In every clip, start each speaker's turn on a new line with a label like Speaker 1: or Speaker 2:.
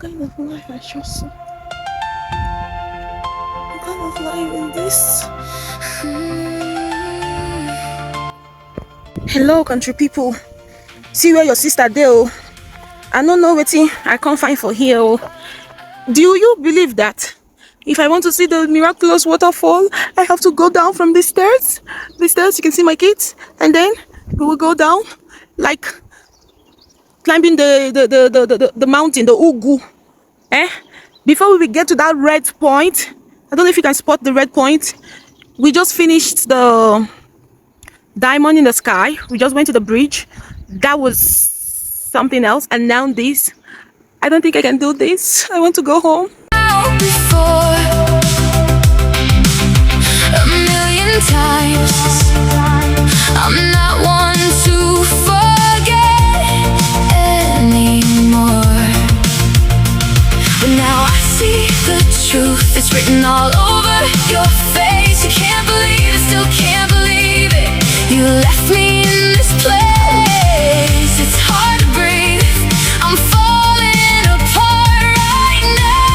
Speaker 1: kind of life I just saw? What kind of life is this? Hello, country people. See where your sister dey oh. I don't know wetin I can't find for here oh. Do you believe that if I want to see the miraculous waterfall, I have to go down from the stairs? The stairs, you can see my kids, and then we will go down like climbing the mountain, the Ugu. Before we get to that red point, I don't know if you can spot the red point. We just finished the diamond in the sky. We just went to the bridge. That was something else. And now this. I don't think I can do this. I want to go home.
Speaker 2: Before a million times, I'm not one to forget anymore. But now I see the truth. It's written all over your face. You can't believe it, still can't believe it. You left me in this place. It's hard to breathe. I'm falling apart right now.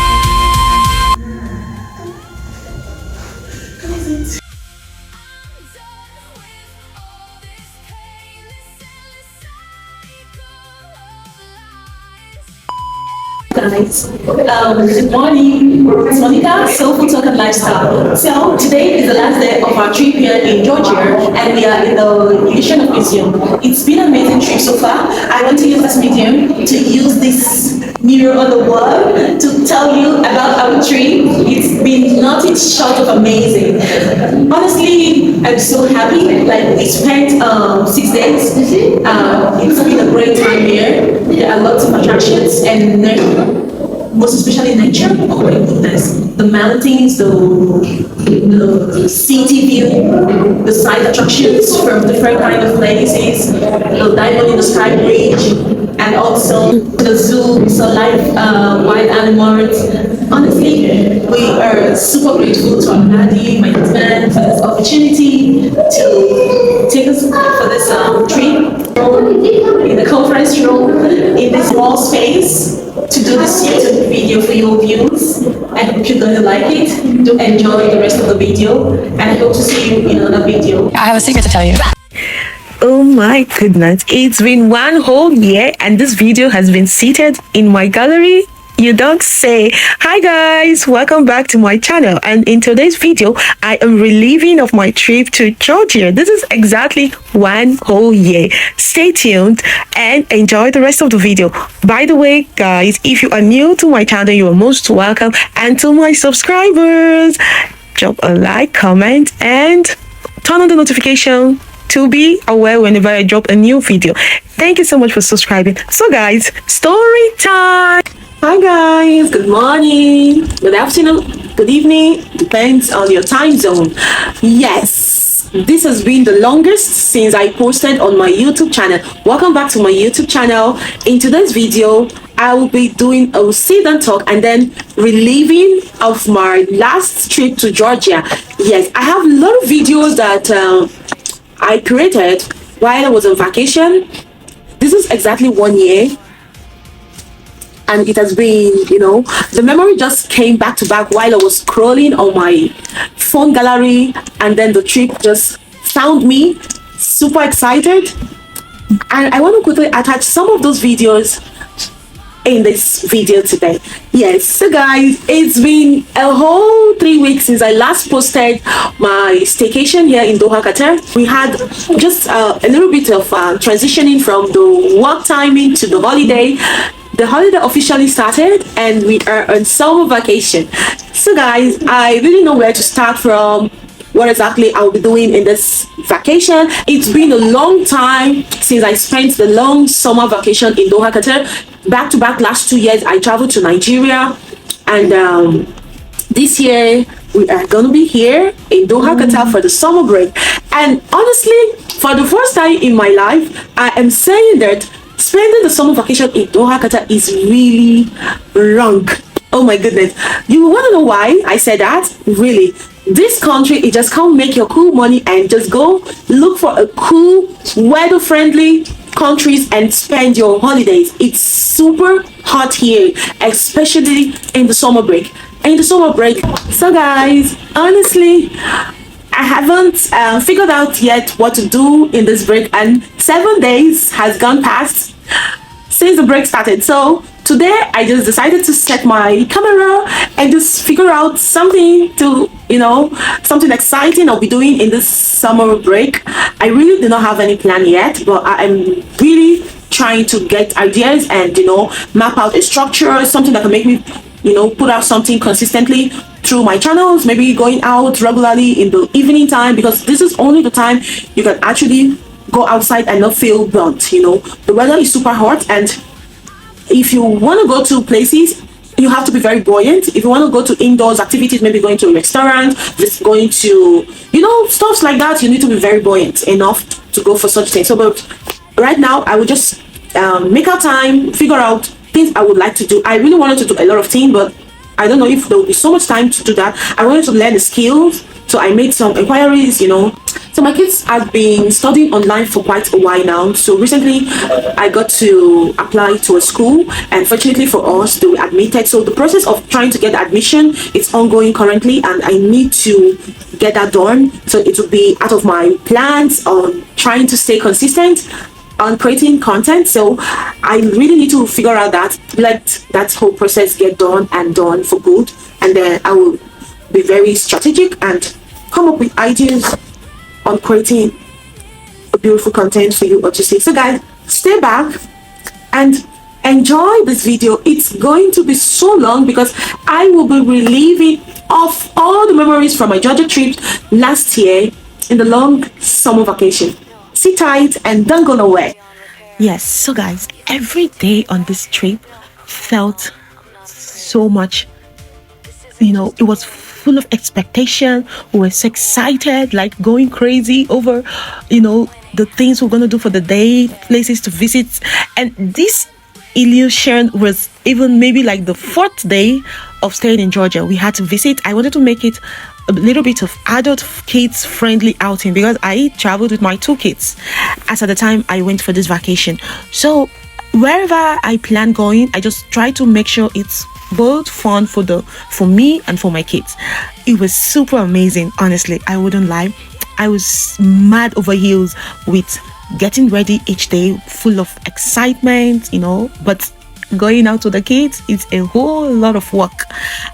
Speaker 1: Is it?
Speaker 2: I'm done with all this pain, this endless cycle of lies.
Speaker 3: Guys, good morning. It's Monica, Soulful Talk and Lifestyle. So today is the last day of our trip here in Georgia, and we are in the Illusion of Museum. It's been an amazing trip so far. I want to use this medium to use this mirror on the wall to tell you about our trip. It's been nothing short of amazing. Honestly, I'm so happy. Like, we spent 6 days. It's been a great time here. There are lots of attractions and most especially nature. Oh my goodness, the mountains, the city view, the side attractions from different kind of places, the diamond in the sky bridge, and also the zoo. We saw live wild animals. Honestly, we are super grateful to our daddy, my husband, for this opportunity to take us for this trip in the conference room in this small space to do this YouTube video for your views. I hope you're going to like it. Do enjoy the rest of the video, and I hope to see you in another video.
Speaker 2: I have a secret to tell you.
Speaker 1: Oh my goodness, it's been one whole year and this video has been seated in my gallery. You don't say. Hi guys, welcome back to my channel, and in today's video I am reliving of my trip to Georgia. This is exactly one whole year. Stay tuned and enjoy the rest of the video. By the way guys, if you are new to my channel, you are most welcome, and to my subscribers, drop a like, comment, and turn on the notification to be aware whenever I drop a new video. Thank you so much for subscribing. So guys, story time. Hi guys, good morning, good afternoon, good evening, depends on your time zone. Yes, this has been the longest since I posted on my YouTube channel. Welcome back to my YouTube channel. In today's video, I will be doing a sit and talk and then reliving of my last trip to Georgia. Yes, I have a lot of videos that I created while I was on vacation. This is exactly 1 year. And it has been, the memory just came back to back while I was scrolling on my phone gallery, and then the trip just found me super excited. And I want to quickly attach some of those videos in this video today. Yes, so guys, it's been a whole 3 weeks since I last posted my staycation here in Doha, Qatar. We had just a little bit of transitioning from the work timing to the holiday. The holiday officially started and we are on summer vacation. So guys, I really know where to start from, what exactly I'll be doing in this vacation. It's been a long time since I spent the long summer vacation in Doha, Qatar. Back to back last 2 years, I traveled to Nigeria, and this year we are gonna be here in Doha, Qatar for the summer break. And honestly, for the first time in my life, I am saying that spending the summer vacation in Doha, Qatar is really wrong. Oh my goodness. You want to know why I said that? Really, this country, it just can't make your cool money and just go look for a cool, weather-friendly
Speaker 3: countries and spend your holidays. It's super hot here, especially in the summer break. So guys, honestly, I haven't figured out yet what to do in this break, and 7 days has gone past since the break started. So today I just decided to set my camera and just figure out something to, something exciting I'll be doing in this summer break. I really do not have any plan yet, but I'm really trying to get ideas and, map out a structure, something that can make me, put out something consistently through my channels, maybe going out regularly in the evening time, because this is only the time you can actually go outside and not feel burnt. The weather is super hot, and if you want to go to places, you have to be very buoyant. If you want to go to indoors activities, maybe going to a restaurant, just going to, stuff like that, you need to be very buoyant enough to go for such things. So, but right now, I will just make out time, figure out things I would like to do. I really wanted to do a lot of things, but I don't know if there will be so much time to do that. I wanted to learn the skills, so I made some inquiries, So my kids have been studying online for quite a while now. So recently, I got to apply to a school, and fortunately for us, they were admitted. So the process of trying to get admission is ongoing currently, and I need to get that done. So it will be out of my plans on trying to stay consistent on creating content. So I really need to figure out that, let that whole process get done and done for good, and then I will be very strategic and come up with ideas on creating a beautiful content for you all to see. So guys, stay back and enjoy this video. It's going to be so long because I will be reliving of all the memories from my Georgia trip last year in the long summer vacation. Sit tight and don't go nowhere. Yes, so guys, every day on this trip felt so much, it was full of expectation. We were so excited, like going crazy over, the things we're going to do for the day, places to visit. And this illusion was even maybe like the fourth day of staying in Georgia. We had to visit. I wanted to make it a little bit of adult kids friendly outing because I traveled with my 2 kids as at the time I went for this vacation. So wherever I plan going, I just try to make sure it's both fun for me and for my kids. It was super amazing, honestly. I wouldn't lie. I was mad over heels with getting ready each day, full of excitement, but going out with the kids, it's a whole lot of work.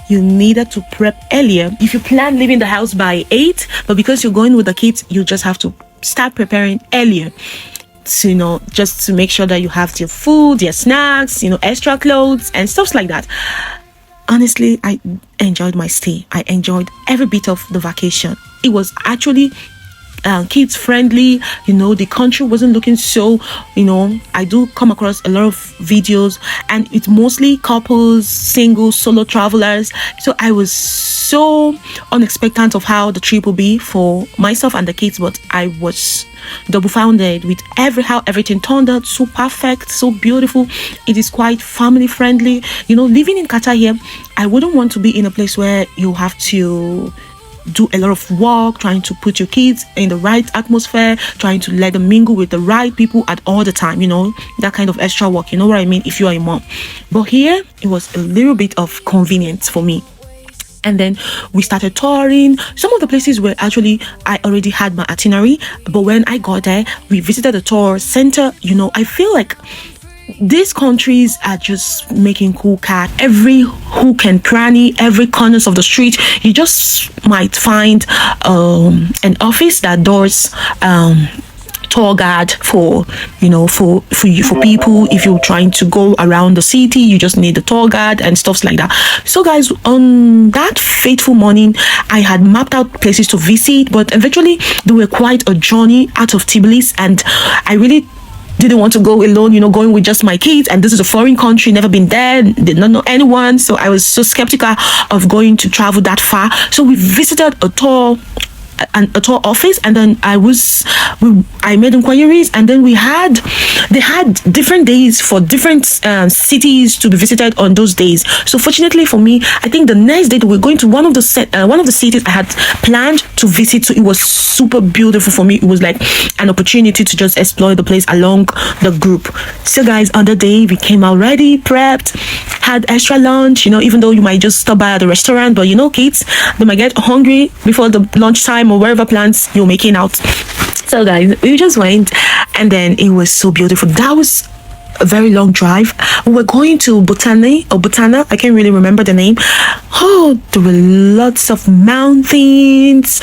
Speaker 3: You needed to prep earlier. If you plan leaving the house by 8, but because you're going with the kids, you just have to start preparing earlier to, just to make sure that you have your food, your snacks, extra clothes and stuff like that. Honestly, I enjoyed my stay. I enjoyed every bit of the vacation. It was actually kids friendly. The country wasn't looking so, I do come across a lot of videos and it's mostly couples, single, solo travelers. So I was so unexpectant of how the trip will be for myself and the kids, but I was double-founded with how everything turned out so perfect, so beautiful. It is quite family friendly. Living in Qatar here, I wouldn't want to be in a place where you have to do a lot of work, trying to put your kids in the right atmosphere, trying to let them mingle with the right people at all the time, that kind of extra work, what I mean, if you are a mom. But here, it was a little bit of convenience for me. And then we started touring. Some of the places were actually, I already had my itinerary, but when I got there, we visited the tour center. I feel like these countries are just making cool cat. Every hook and cranny, every corners of the street, you just might find an office that does tour guide for people. If you're trying to go around the city, you just need a tour guide and stuff like that. So guys, on that fateful morning, I had mapped out places to visit, but eventually they were quite a journey out of Tbilisi, and I really didn't want to go alone, going with just my kids, and this is a foreign country, never been there, did not know anyone, so I was so skeptical of going to travel that far. So we visited a tour
Speaker 1: a tour office, and then I made inquiries, and then they had different days for different cities to be visited on those days. So fortunately for me, I think the next day we're going to one of the cities I had planned to visit. So it was super beautiful for me. It was like an opportunity to just explore the place along the group. So guys, on the day we came out ready, prepped, had extra lunch, even though you might just stop by at the restaurant, but kids, they might get hungry before the lunchtime or wherever plans you're making out. So guys, we just went, and then it was so beautiful. That was a very long drive. We were going to Butana. I can't really remember the name. Oh, there were lots of mountains.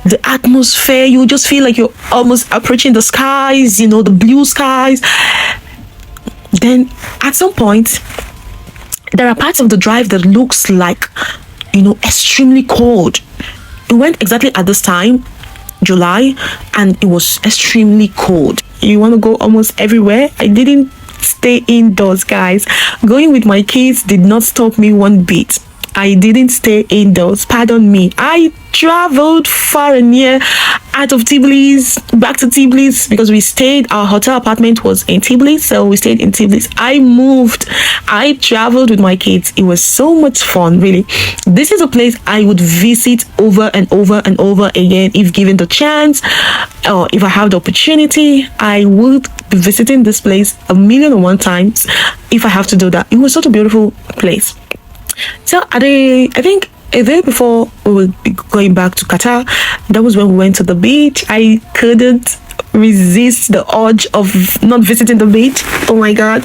Speaker 1: The atmosphere, you just feel like you're almost approaching the skies, the blue skies. Then at some point, there are parts of the drive that looks like, extremely cold. We went exactly at this time, July, and it was extremely cold. You want to go almost everywhere. I didn't stay indoors, guys. Going with my kids did not stop me one bit. I didn't stay indoors. Pardon me. I traveled far and near out of Tbilisi, back to Tbilisi, because our hotel apartment was in Tbilisi, so we stayed in Tbilisi. I traveled with my kids. It was so much fun, really. This is a place I would visit over and over and over again if given the chance, or if I have the opportunity. I would be visiting this place 1,000,001 times if I have to do that. It was such a beautiful place. So I think a day before we will be going back to Qatar, that was when we went to the beach. I couldn't resist the urge of not visiting the beach. Oh my god.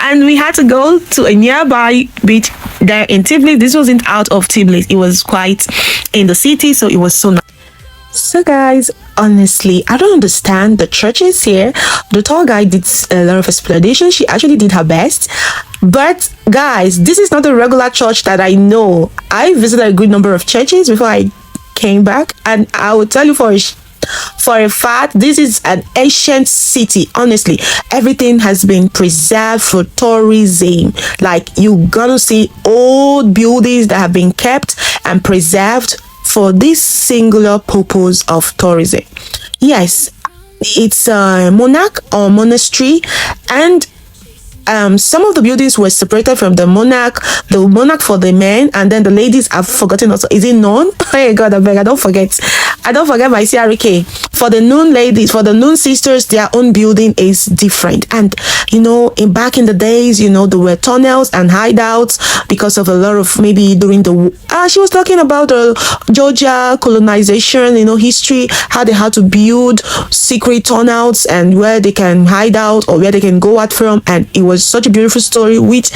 Speaker 1: And we had to go to a nearby beach there in Tbilisi. This wasn't out of Tbilisi, it was quite in the city, so it was so nice. So guys, honestly, I don't understand the churches here. The tour guide did a lot of explanation. She actually did her best. But guys, this is not a regular church that I know. I visited a good number of churches before I came back, and I will tell you for a fact, this is an ancient city. Honestly, everything has been preserved for tourism. Like, you're gonna see old buildings that have been kept and preserved for this singular purpose of tourism. Yes, it's a monarch or monastery, and some of the buildings were separated from the monarch for the men, and then the ladies, I've forgotten also, is it nun? Hey god, I beg, I don't forget my CRK. For the nun ladies, for the nun sisters, their own building is different. And back in the days, there were tunnels and hideouts because of a lot of, maybe during the she was talking about Georgia colonization, history, how they had to build secret tunnels and where they can hide out or where they can go out from. And it was such a beautiful story, which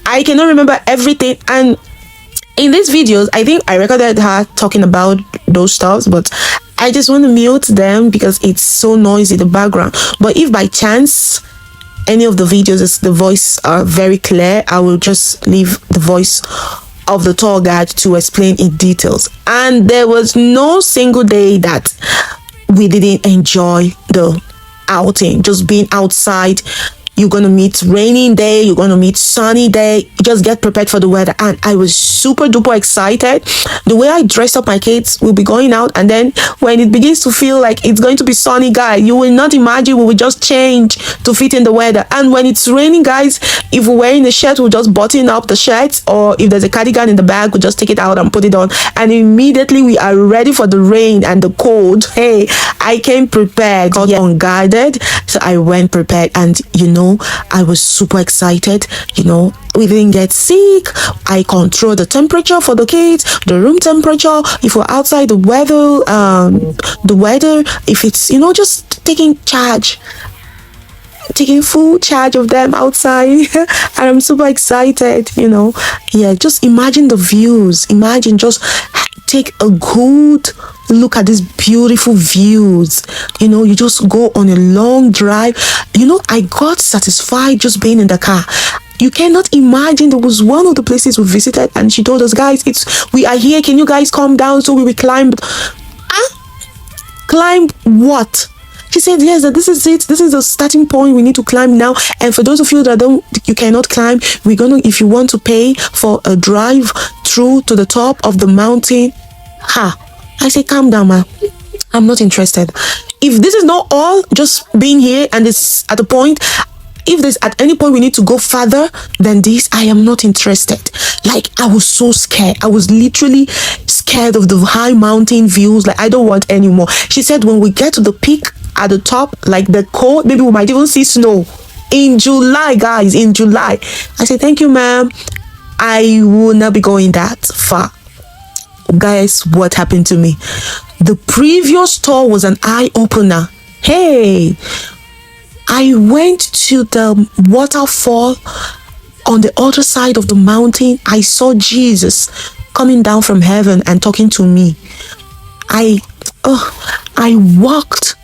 Speaker 1: I cannot remember everything. And in these videos, I think I recorded her talking about those stuff, but I just want to mute them because it's so noisy, the background. But if by chance any of the videos, the voice are very clear, I will just leave the voice of the tour guide to explain in details. And there was no single day that we didn't enjoy the outing, just being outside. You're going to meet rainy day, you're going to meet sunny day. Just get prepared for the weather. And I was super duper excited. The way I dress up my kids, we'll be going out, and then when it begins to feel like it's going to be sunny, guys, you will not imagine, we will just change to fit in the weather. And when it's raining, guys, if we're wearing a shirt, we'll just button up the shirt, or if there's a cardigan in the bag, we'll just take it out and put it on, and immediately we are ready for the rain and the cold. Hey, I came prepared, got unguarded, so I went prepared. And I was super excited. We didn't get sick. I control the temperature for the kids, the room temperature. If we're outside, the weather, if it's just taking full charge of them outside. And I'm super excited. Just imagine the views. Imagine, just take a good look at these beautiful views. You just go on a long drive. I got satisfied just being in the car. You cannot imagine. There was one of the places we visited, and she told us, guys, we are here, can you guys come down so we will climb? Climb what? She said, yes, that this is it. This is the starting point. We need to climb now. And for those of you that you cannot climb, if you want to pay for a drive through to the top of the mountain, I say, calm down, ma. I'm not interested. If this is not all, just being here and it's at a point, if there's at any point we need to go further than this, I am not interested. Like, I was so scared. I was literally scared of the high mountain views. Like, I don't want anymore. She said when we get to the peak at the top, like the cold, maybe we might even see snow in July, guys, in July. I said, thank you, ma'am. I will not be going that far. Guys, what happened to me? The previous tour was an eye-opener. Hey, I went to the waterfall on the other side of the mountain. I saw Jesus coming down from heaven and talking to me. I walked.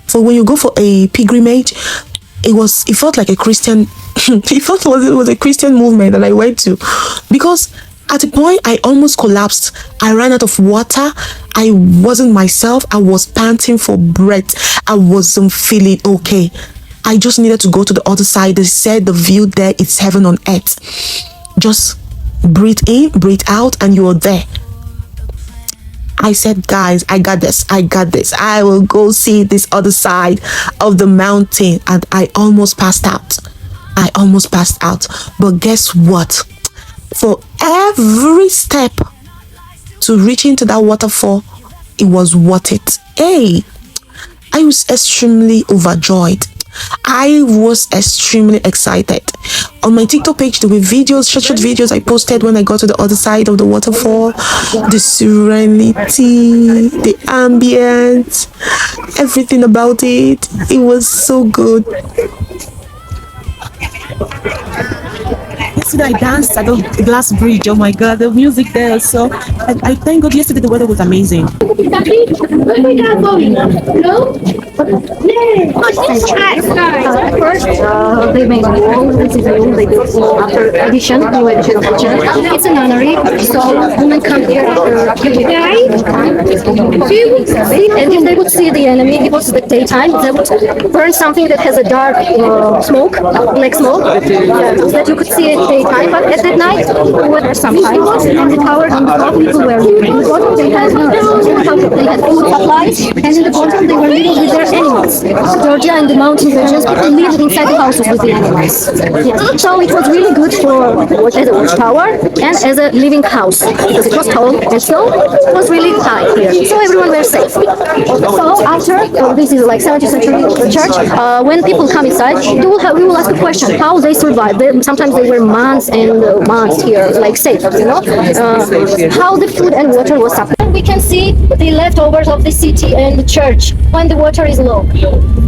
Speaker 1: For when you go for a pilgrimage, it felt like a Christian it was a Christian movement that I went to, because at a point I almost collapsed. I ran out of water. I wasn't myself. I was panting for breath. I wasn't feeling okay. I just needed to go to the other side. They said the view there is heaven on earth. Just breathe in, breathe out, and you're there. I said, guys, I got this. I will go see this other side of the mountain. And I almost passed out. But guess what? For every step to reach into that waterfall, it was worth it. Hey, I was extremely overjoyed. I was extremely excited. On my TikTok page, there were videos, short videos I posted when I got to the other side of the waterfall. The serenity, the ambience, everything about it. It was so good. Yesterday I danced at the glass bridge. Oh my god, the music there. So I thank God yesterday the weather was amazing.
Speaker 4: First, they made a wall. This is a room they built after addition, new addition of the church. It's a nunnery, so women come here after and if they would see the enemy, it was the daytime, they would burn something that has a dark smoke, black smoke, so that you could see it daytime, but at that night, weather sometimes, and the tower on the top, people were living. In the bottom, they had food supplies, and in the bottom, they were living with their animals. Georgia and the mountain regions, people lived inside the houses with the animals. Yes. So it was really good as a watchtower and as a living house, because it was tall and so it was really high here. So everyone were safe. So after, this is like 17th century church, when people come inside, we will ask a question, how they survived. Sometimes they were months and months here, like safe, you know, how the food and water was supplied. We can see the leftovers of the city and the church when the water is low.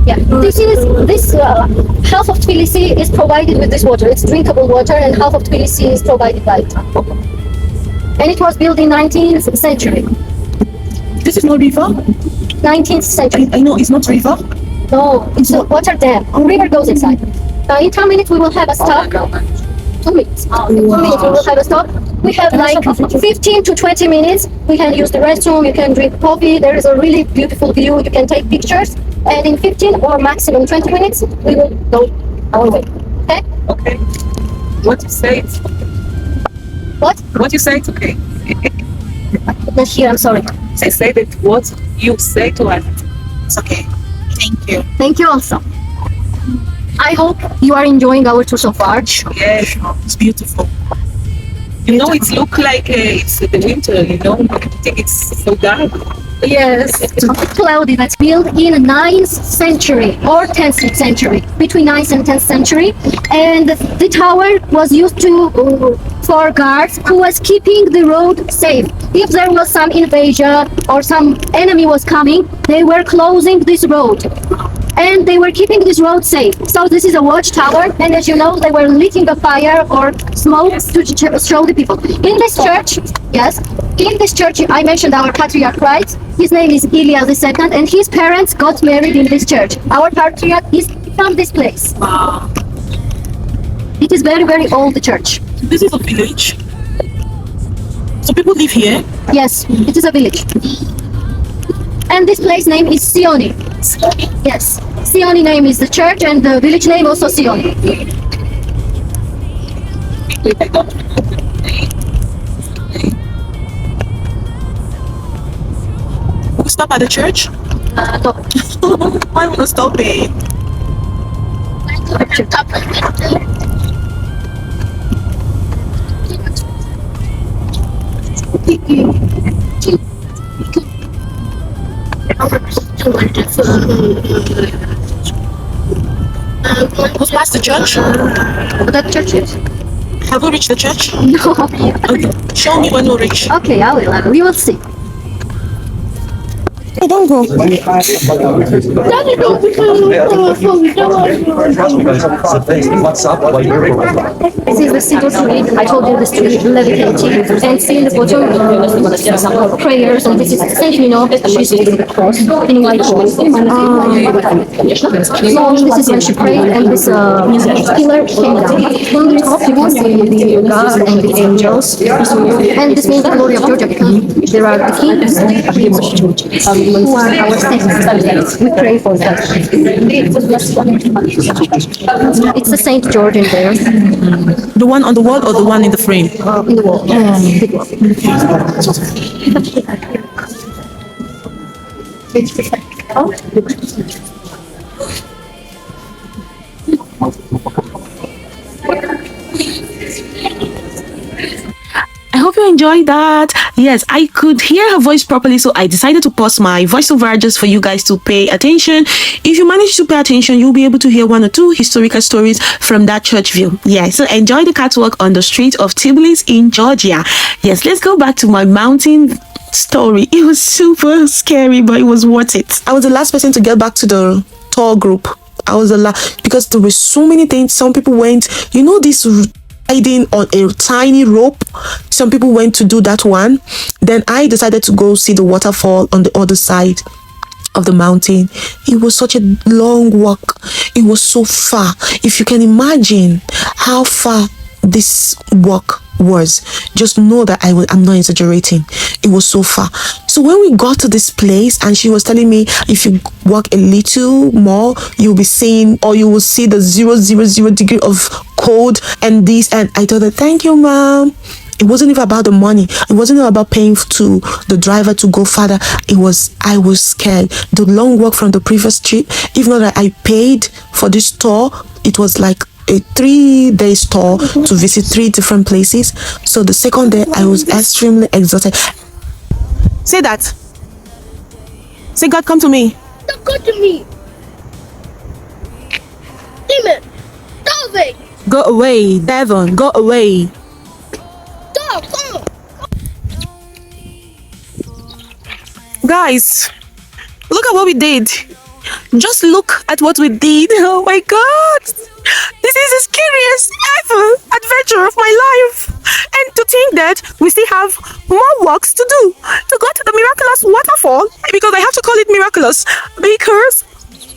Speaker 4: Yeah, this half of Tbilisi is provided with this water. It's drinkable water, and half of Tbilisi is provided by it. And it was built in 19th century.
Speaker 3: This is not river?
Speaker 4: 19th century.
Speaker 3: I know it's not river.
Speaker 4: No, it's a water dam. The river goes inside. In 2 minutes we will have a stop. 2 minutes. 2 minutes we will have a stop. We have like 15 to 20 minutes. We can use the restroom, you can drink coffee. There is a really beautiful view. You can take pictures. And in 15 or maximum 20 minutes, we will go our way. Okay?
Speaker 3: Okay. What you say?
Speaker 4: What?
Speaker 3: What you say? It's okay.
Speaker 4: Not here, I'm sorry.
Speaker 3: Say that what you say to us. It's okay. Thank you.
Speaker 4: Thank you also. I hope you are enjoying our tour so far.
Speaker 3: Yes, it's beautiful. You know, it looks like it's the winter, you know, I think it's so dark.
Speaker 4: Yes, it's cloudy. That's built in 9th century or 10th century, between 9th and 10th century. And the tower was used for guards who was keeping the road safe. If there was some invasion or some enemy was coming, they were closing this road. And they were keeping this road safe. So this is a watchtower, and as you know, they were lighting a fire or smoke to show the people. In this church, yes, in this church, I mentioned our patriarch, right? His name is Ilya II, and his parents got married in this church. Our patriarch is from this place. It is very, very old, the church.
Speaker 3: This is a village. So people live here?
Speaker 4: Yes, it is a village. And this place name is Sioni. Yes, Sioni name is the church, and the village name also Sioni.
Speaker 3: stop at the church?
Speaker 4: No.
Speaker 3: Why would I stop it? Who's past the church?
Speaker 4: That church is?
Speaker 3: Have we reached the church?
Speaker 4: No.
Speaker 3: Okay. Show me when we reach.
Speaker 4: Okay, I will. We will see.
Speaker 3: Hey, don't go.
Speaker 5: What's up? What you're
Speaker 4: This is the simple street. I told you the street levitating. And see in the bottom prayers, and this is Saint Mino. She's holding the cross in white cloth. So this is when she prayed, and this pillar came down. On the top you can see the God and the angels. And this means the glory of Georgia because there are the kings who are our saints. We pray for them. It's the Saint George in there.
Speaker 3: The one on the wall or the one in the frame?
Speaker 4: In the wall. Big wall.
Speaker 1: I hope you enjoyed that. Yes, I could hear her voice properly, so I decided to pause my voiceover just for you guys to pay attention. If you manage to pay attention, you'll be able to hear one or two historical stories from that church view. Yeah, so enjoy the catwalk on the street of Tbilisi in Georgia. Yes, let's go back to my mountain story. It was super scary, but it was worth it. I was the last person to get back to the tour group. I was the last because there were so many things. Some people went, this riding on a tiny rope. Some people went to do that one. Then I decided to go see the waterfall on the other side of the mountain. It was such a long walk. It was so far. If you can imagine how far this walk was, just know that I'm not exaggerating. It was so far. So when we got to this place, and she was telling me, if you walk a little more, you'll be seeing, or you will see the 000 degree of cold and this. And I told her, thank you, mom. It wasn't even about the money. It wasn't even about paying to the driver to go further. I was scared. The long walk from the previous trip, even though that I paid for this tour, it was like a 3-day tour to visit 3 different places. So the second day, I was extremely exhausted. Say that. Say, God, come to me.
Speaker 6: Don't go to me. Demon, go away.
Speaker 1: Go away, Devon. Go away.
Speaker 6: Dog, come.
Speaker 1: Guys, look at what we did. Just look at what we did. Oh my God. This is the scariest ever adventure of my life. And to think that we still have more walks to do to go to the miraculous waterfall, because I have to call it miraculous, because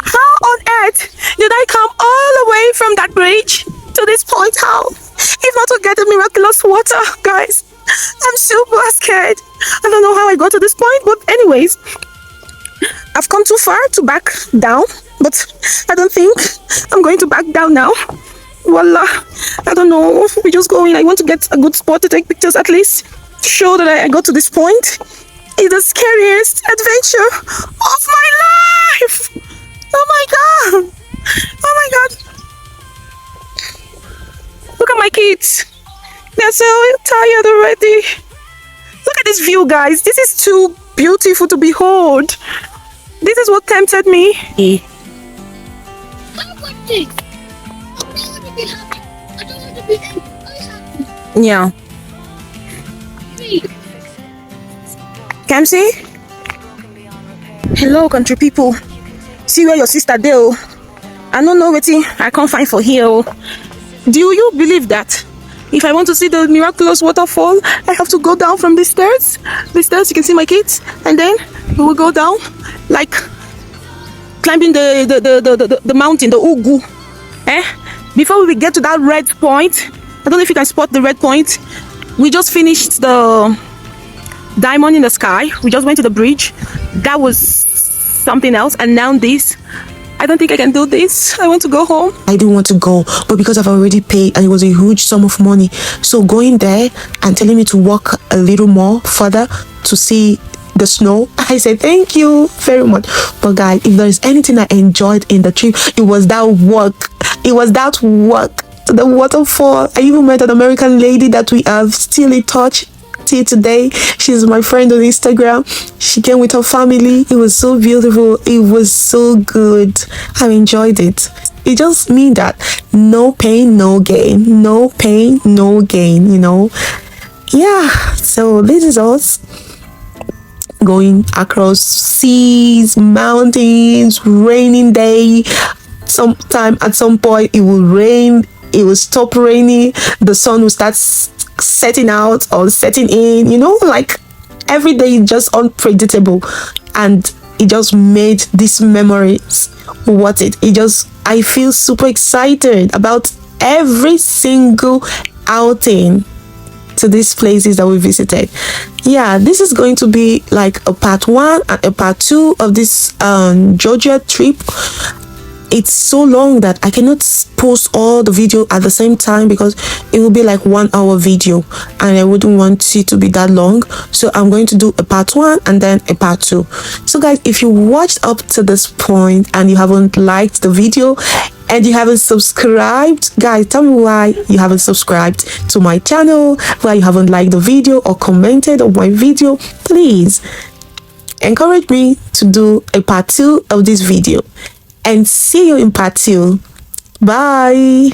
Speaker 1: how on earth did I come all the way from that bridge to this point? How? If not to get the miraculous water, guys. I'm super scared. I don't know how I got to this point, but anyways, I've come too far to back down, but I don't think I'm going to back down now. Voila. I don't know. We're just going. I want to get a good spot to take pictures, at least to show that I got to this point. It's the scariest adventure of my life. Oh my God. Oh my God. Look at my kids. They're so tired already. Look at this view, guys. This is too beautiful to behold. This is what tempted me.
Speaker 6: I want this. I don't want to be happy. I don't want to be unhappy.
Speaker 1: Yeah. Kamsi? Hello, country people. See where your sister dey. I don't know wetin I can't find for here. Do you believe that if I want to see the miraculous waterfall, I have to go down from the stairs? The stairs, you can see my kids, and then we will go down like climbing the mountain, the Ugu. Before we get to that red point, I don't know if you can spot the red point. We just finished the diamond in the sky. We just went to the bridge. That was something else, and now this. I don't think I can do this. I want to go home. I didn't want to go, but because I've already paid and it was a huge sum of money, so going there and telling me to walk a little more further to see the snow. I say thank you very much. But guys, if there is anything I enjoyed in the trip, it was that walk. It was that walk to the waterfall. I even met an American lady that we have still in touch till today. She's my friend on Instagram. She came with her family. It was so beautiful. It was so good. I enjoyed it. It just means that no pain, no gain. No pain, no gain, you know. Yeah, so this is us going across seas, mountains, raining day. Sometime at some point it will rain, it will stop raining, the sun will start setting out or setting in, you know, like every day is just unpredictable, and it just made these memories worth it. I feel super excited about every single outing to these places that we visited. Yeah, this is going to be like a part 1 and a part 2 of this Georgia trip. It's so long that I cannot post all the video at the same time because it will be like 1 hour video and I wouldn't want it to be that long. So I'm going to do a part 1 and then a part 2. So guys, if you watched up to this point and you haven't liked the video and you haven't subscribed, guys, tell me why you haven't subscribed to my channel, why you haven't liked the video or commented on my video. Please encourage me to do a part 2 of this video, and see you in part 2. Bye.